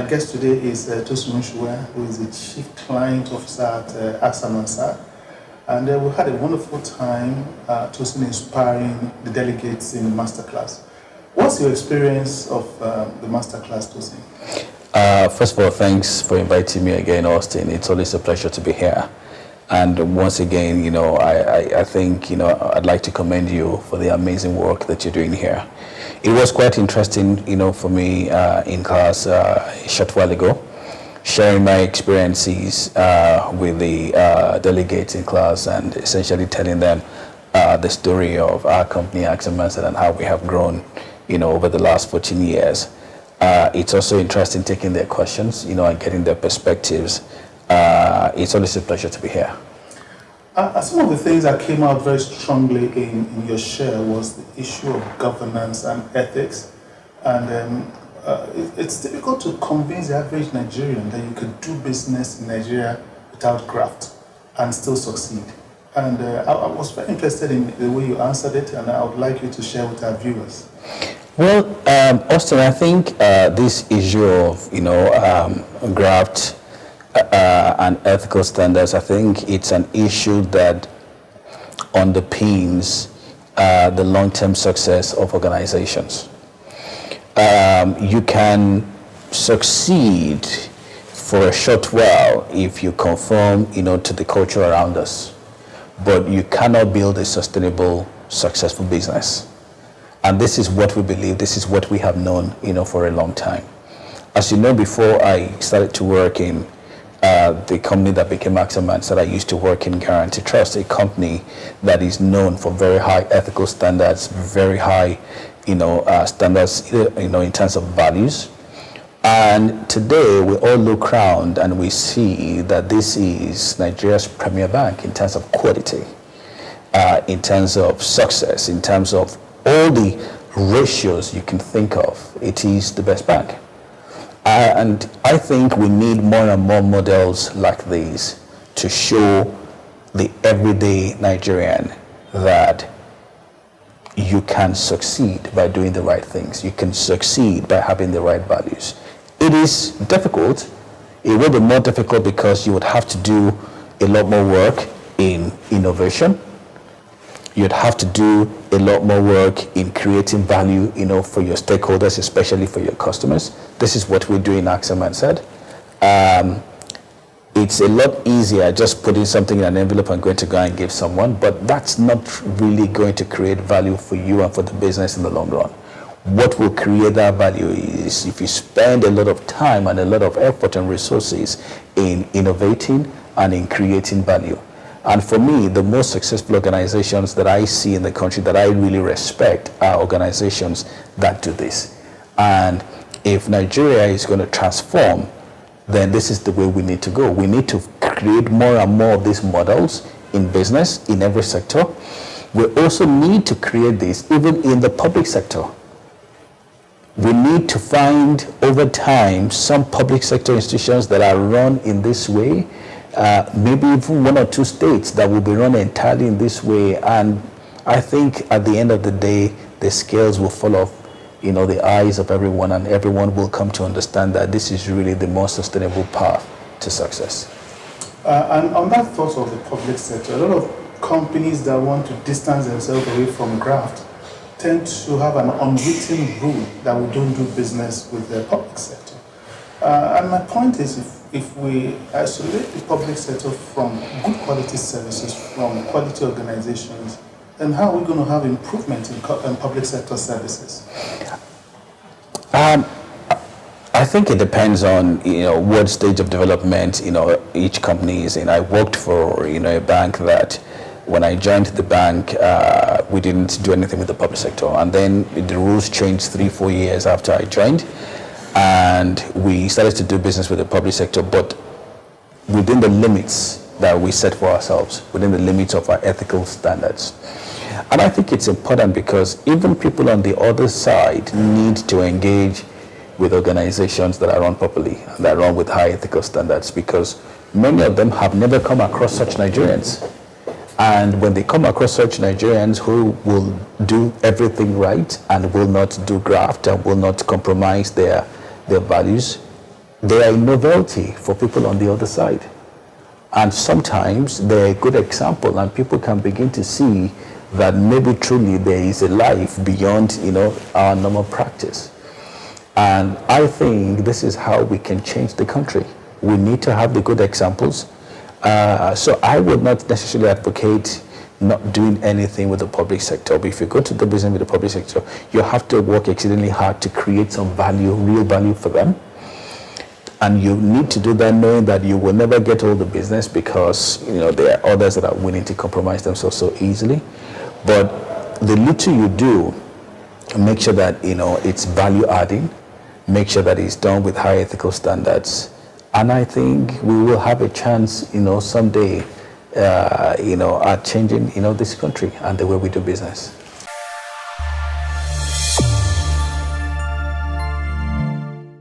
My guest today is Tosin Runsewe, who is the Chief Client Officer at AXAMansard. And we had a wonderful time, Tosin, inspiring the delegates in the Masterclass. What's your experience of the Masterclass, Tosin? First of all, thanks for inviting me again, Austin. It's always a pleasure to be here. And once again, I think, I'd like to commend you for the amazing work that you're doing here. It was quite interesting, for me in class a short while ago, sharing my experiences with the delegates in class and essentially telling them the story of our company, AXAMansard, and how we have grown, over the last 14 years. It's also interesting taking their questions, and getting their perspectives. It's always a pleasure to be here. Some of the things that came out very strongly in your share was the issue of governance and ethics. And it's difficult to convince the average Nigerian that you could do business in Nigeria without graft and still succeed. And I was very interested in the way you answered it, and I would like you to share with our viewers. Well, Austin, I think this issue of, graft and ethical standards, I think it's an issue that underpins the long-term success of organizations. You can succeed for a short while if you conform, to the culture around us, but you cannot build a sustainable, successful business. And this is what we believe, this is what we have known, for a long time. As you know, before I started to work in the company that became AXAMansard, I used to work in Guarantee Trust, a company that is known for very high ethical standards, very high, standards, in terms of values. And today we all look around and we see that this is Nigeria's premier bank in terms of quality, in terms of success, in terms of all the ratios you can think of. It is the best bank. And I think we need more and more models like these to show the everyday Nigerian that you can succeed by doing the right things. You can succeed by having the right values. It is difficult. It will be more difficult because you would have to do a lot more work in innovation. You'd have to do a lot more work in creating value, for your stakeholders, especially for your customers. This is what we do in AXAMansard. It's a lot easier just putting something in an envelope and going to go and give someone, but that's not really going to create value for you and for the business in the long run. What will create that value is if you spend a lot of time and a lot of effort and resources in innovating and in creating value. And for me, the most successful organizations that I see in the country that I really respect are organizations that do this. And if Nigeria is going to transform, then this is the way we need to go. We need to create more and more of these models in business, in every sector. We also need to create this even in the public sector. We need to find over time some public sector institutions that are run in this way. Maybe even one or two states that will be run entirely in this way. And I think at the end of the day, the scales will fall off, the eyes of everyone, and everyone will come to understand that this is really the most sustainable path to success. And on that thought of the public sector, a lot of companies that want to distance themselves away from graft tend to have an unwritten rule that we don't do business with the public sector. And my point is, if we isolate the public sector from good quality services, from quality organizations, then how are we going to have improvement in public sector services? I think it depends on what stage of development each company is in. I worked for a bank that when I joined the bank, we didn't do anything with the public sector, and then the rules changed 3-4 years after I joined. And we started to do business with the public sector, but within the limits that we set for ourselves, within the limits of our ethical standards. And I think it's important because even people on the other side need to engage with organizations that are run properly, and that are run with high ethical standards, because many of them have never come across such Nigerians. And when they come across such Nigerians who will do everything right and will not do graft and will not compromise their values, they are a novelty for people on the other side. And sometimes they're a good example, and people can begin to see that maybe truly there is a life beyond, our normal practice. And I think this is how we can change the country. We need to have the good examples. So I would not necessarily advocate not doing anything with the public sector. But if you go to do business with the public sector, you have to work exceedingly hard to create some value, real value for them. And you need to do that knowing that you will never get all the business because, there are others that are willing to compromise themselves so easily. But the little you do, make sure that, it's value adding, make sure that it's done with high ethical standards. And I think we will have a chance, someday, at changing, this country and the way we do business.